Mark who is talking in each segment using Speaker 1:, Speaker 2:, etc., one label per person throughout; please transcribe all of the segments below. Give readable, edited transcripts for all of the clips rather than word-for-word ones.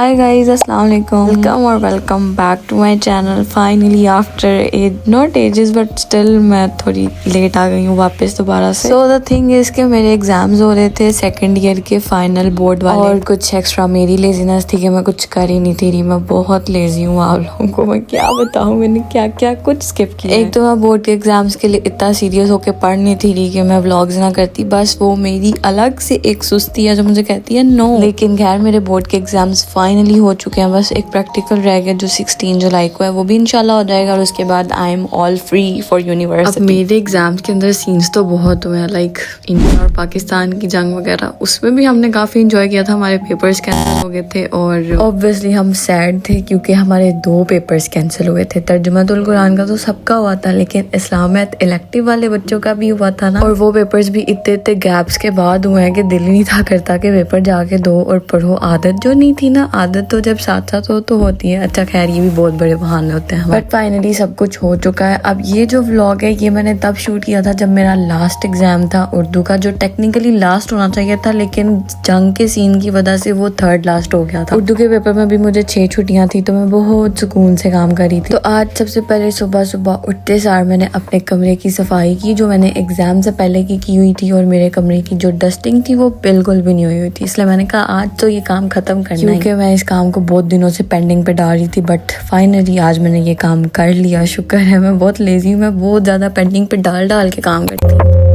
Speaker 1: Hi guys, अस्सलाम वालेकुम, welcome और welcome back to my channel. Finally after not ages but still मैं थोड़ी लेट आ गई हूँ वापस दोबारा से। सो द थिंग इज कि मेरे एग्जाम्स हो रहे थे सेकंड ईयर के फाइनल बोर्ड वाले, और कुछ एक्स्ट्रा मेरी लेजीनेस थी कि मैं कुछ कर ही नहीं थी रही। मैं बहुत लेजी हूँ, आप लोगों को मैं क्या बताऊँ, मैंने क्या क्या कुछ स्किप किया। एक तो मैं बोर्ड के एग्जाम्स के लिए इतना सीरियस होकर पढ़ नहीं थी रही कि मैं व्लॉग्स ना करती, बस वो मेरी अलग से एक सुस्ती है जो मुझे कहती है नो। लेकिन खैर मेरे बोर्ड के एग्जाम्स फाइनली हो चुके हैं, बस एक प्रैक्टिकल रह गया जो 16 जुलाई को है, वो भी इंशाल्लाह हो जाएगा और उसके बाद I am all free for university. अब मेरे एग्जाम्स के अंदर सीन्स तो बहुत हुए हैं, लाइक इंडिया और पाकिस्तान की जंग वगैरह, उसमें भी हमने काफ़ी इंजॉय किया था। हमारे पेपर्स कैंसिल हो गए थे और ऑब्वियसली हम सैड थे क्योंकि हमारे 2 पेपर्स कैंसिल हुए थे। तर्जुमातुल कुरान का तो सबका हुआ था, लेकिन इस्लामियत इलेक्टिव वाले बच्चों का भी हुआ था ना, और वो पेपर्स भी इतने गैप्स के बाद हुए हैं कि दिल नहीं था करता कि पेपर जाके दो और पढ़ो। आदत जो नहीं थी ना, आदत तो जब साथ साथ हो तो होती है। अच्छा खैर ये भी बहुत बड़े बहाने होते हैं, बट फाइनली सब कुछ हो चुका है। अब ये जो व्लॉग है ये मैंने तब शूट किया था जब मेरा लास्ट एग्जाम था उर्दू का, जो टेक्निकली लास्ट होना चाहिए था, लेकिन जंग के सीन की वजह से वो 3rd लास्ट हो गया था। उर्दू के पेपर में भी मुझे 6 छुट्टियां थी, तो मैं बहुत सुकून से काम कर रही थी। तो आज सबसे पहले सुबह सुबह उठते सार मैंने अपने कमरे की सफाई की, जो मैंने एग्जाम से पहले की हुई थी, और मेरे कमरे की जो डस्टिंग थी वो बिल्कुल भी नहीं हुई थी। इसलिए मैंने कहा आज तो ये काम खत्म करना है, क्योंकि मैं इस काम को बहुत दिनों से पेंडिंग पे डाल रही थी। बट फाइनली आज मैंने ये काम कर लिया, शुक्र है। मैं बहुत लेजी हूँ, मैं बहुत ज्यादा पेंडिंग पे डाल के काम करती हूँ।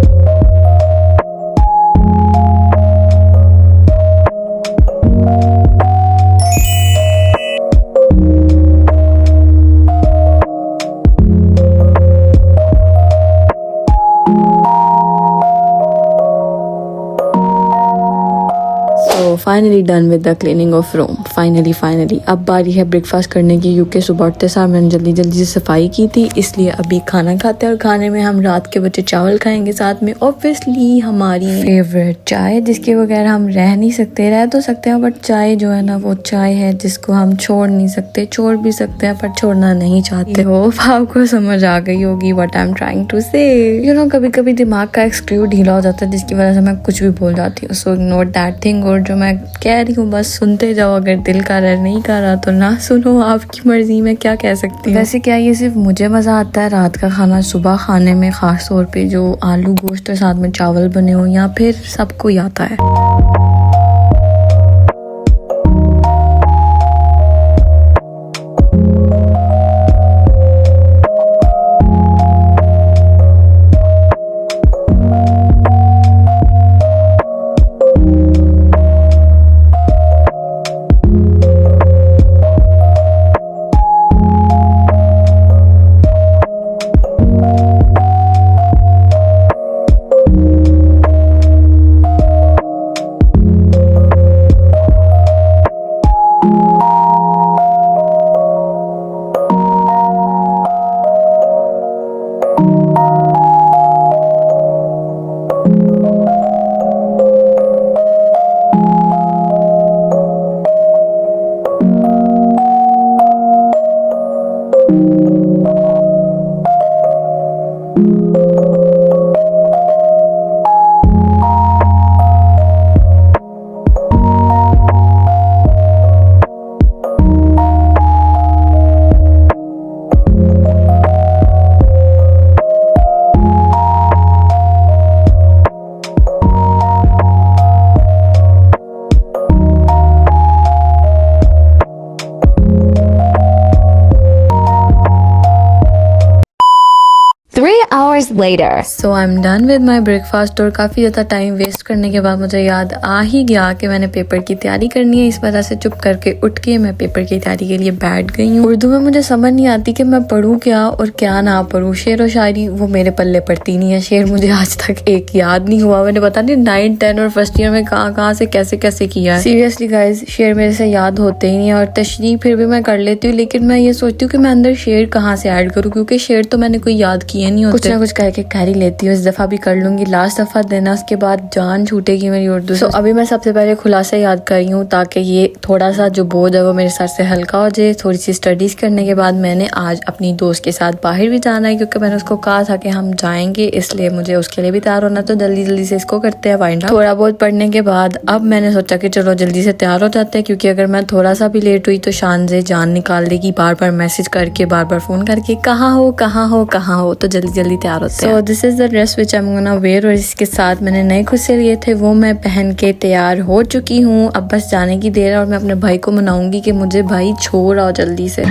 Speaker 1: Finally done with the cleaning of room. Finally अब बारी है ब्रेकफास्ट करने की, क्योंकि सुबह उठते सार मैंने जल्दी से सफाई की थी, इसलिए अभी खाना खाते हैं। और खाने में हम रात के बचे चावल खाएंगे, साथ में ऑब्वियसली हमारी फेवरेट चाय, जिसके बगैर हम रह नहीं सकते। रह तो सकते हैं बट चाय जो है ना, वो चाय है जिसको हम छोड़ नहीं सकते। छोड़ भी सकते हैं पर छोड़ना नहीं चाहते हो। आपको समझ आ गई होगी what I am trying to say. You know कभी कभी दिमाग का एक स्क्रू ढीला हो जाता है, जिसकी वजह से मैं कुछ भी बोल जाती हूँ। So ignore that thing. और जो मैं कह रही हूँ बस सुनते जाओ, अगर दिल का रह नहीं कर रहा तो ना सुनो, आपकी मर्जी में क्या कह सकती हूँ। वैसे क्या ये सिर्फ मुझे मजा आता है रात का खाना सुबह खाने में, खास तौर पे जो आलू गोश्त के साथ में चावल बने हो, या फिर सबको ही आता है?
Speaker 2: hours later.
Speaker 1: So I'm done with my breakfast। और काफ़ी ज़्यादा टाइम वेस्ट करने के बाद मुझे याद आ ही गया कि मैंने पेपर की तैयारी करनी है। इस वजह से चुप करके उठ के मैं पेपर की तैयारी के लिए बैठ गई हूँ। उर्दू में मुझे समझ नहीं आती कि मैं पढ़ूँ क्या और क्या ना पढ़ूँ। शेर और शायरी वो मेरे पल्ले पड़ती नहीं है। शेर मुझे आज तक एक याद नहीं हुआ। मैंने पता नहीं 9, 10 और फर्स्ट ईयर में कहाँ से कैसे किया है। सीरियसली गाइज, शेर मेरे से याद होते ही नहीं है। और तशरीह फिर भी मैं कर लेती हूँ, लेकिन मैं ये सोचती हूँ कि मैं अंदर शेर कहाँ से ऐड करूँ, क्योंकि शेर तो मैंने कोई याद किए नहीं होते। कुछ ना कुछ करके कर ही लेती हूँ, इस दफ़ा भी कर लूँगी, लास्ट दफ़ा देना, उसके बाद जान छूटेगी मेरी उर्दू से। अभी मैं सबसे पहले खुलासा याद कर रही हूँ ताकि ये थोड़ा सा जो बोझ है वो मेरे सर से हल्का हो जाए। थोड़ी सी स्टडीज़ करने के बाद मैंने आज अपनी दोस्त के साथ बाहर भी जाना है, क्योंकि मैंने उसको कहा था कि हम जाएंगे, इसलिए मुझे उसके लिए भी तैयार होना। तो जल्दी जल्दी से इसको करते हैं वाइंड अप। थोड़ा बहुत पढ़ने के बाद अब मैंने सोचा कि चलो जल्दी से तैयार हो जाते हैं, क्योंकि अगर मैं थोड़ा सा भी लेट हुई तो शान से जान निकाल देगी, बार बार मैसेज करके, बार बार फ़ोन करके, कहाँ हो कहाँ हो कहाँ हो। तो जल्दी जल्दी तैयार होते हैं। So this is the dress which I am gonna wear, और इसके साथ मैंने नए खुद से लिए थे, वो मैं पहन के तैयार हो चुकी हूँ। अब बस जाने की देर है और मैं अपने भाई को मनाऊंगी कि मुझे भाई छोड़ आओ जल्दी से।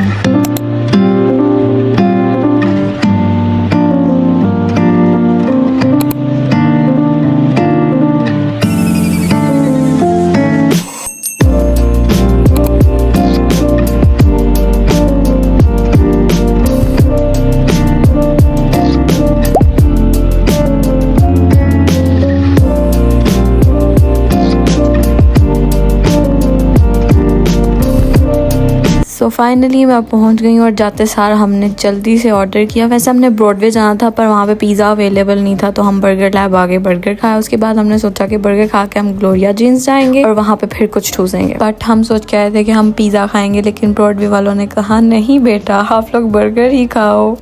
Speaker 1: तो फाइनली मैं पहुंच गई हूँ और जाते सार हमने जल्दी से ऑर्डर किया। वैसे हमने ब्रॉडवे जाना था पर वहाँ पे पिज़्ज़ा अवेलेबल नहीं था, तो हम बर्गर लैब आगे बर्गर खाया। उसके बाद हमने सोचा कि बर्गर खा के हम ग्लोरिया जीन्स जाएंगे और वहाँ पे फिर कुछ ठूसेंगे। बट हम सोच के आए थे कि हम पिज़्ज़ा खाएंगे, लेकिन ब्रॉडवे वालों ने कहा नहीं बेटा, आप लोग बर्गर ही खाओ।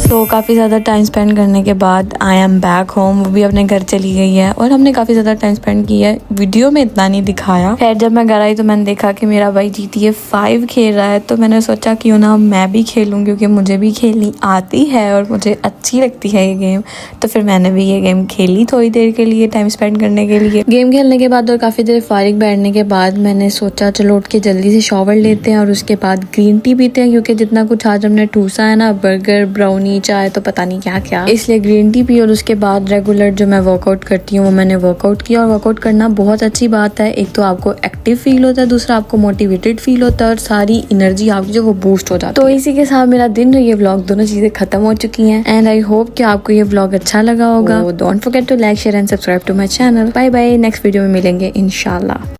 Speaker 1: तो काफ़ी ज़्यादा टाइम स्पेंड करने के बाद आई एम बैक होम। वो भी अपने घर चली गई है और हमने काफ़ी ज़्यादा टाइम स्पेंड किया है। वीडियो में इतना नहीं दिखाया। खैर जब मैं घर आई तो मैंने देखा कि मेरा भाई GTA 5 खेल रहा है, तो मैंने सोचा क्यों ना मैं भी खेलूँ, क्योंकि मुझे भी खेलनी आती है और मुझे अच्छी लगती है ये गेम। तो फिर मैंने भी ये गेम खेली थोड़ी देर के लिए, टाइम स्पेंड करने के लिए। गेम खेलने के बाद और काफ़ी देर फारिग बैठने के बाद मैंने सोचा चलो उठ के जल्दी से शॉवर लेते हैं और उसके बाद ग्रीन टी पीते हैं, क्योंकि जितना कुछ आज हमने ठूसा है ना, बर्गर, ब्राउनी, चाय, तो पता नहीं क्या क्या, इसलिए ग्रीन टी पी। और उसके बाद रेगुलर जो मैं वर्कआउट करती हूँ वो मैंने वर्कआउट किया। और वर्कआउट करना बहुत अच्छी बात है, एक तो आपको एक्टिव फील होता है, दूसरा आपको मोटिवेटेड फील होता है और सारी एनर्जी आपकी जो वो बूस्ट हो जाती है। तो इसी के साथ मेरा दिन और ये व्लॉग दोनों चीजें खत्म हो चुकी हैं। एंड आई होप कि आपको ये व्लॉग अच्छा लगा होगा। Don't forget to like, share and subscribe to my channel. Bye bye, next video में मिलेंगे इंशाल्लाह।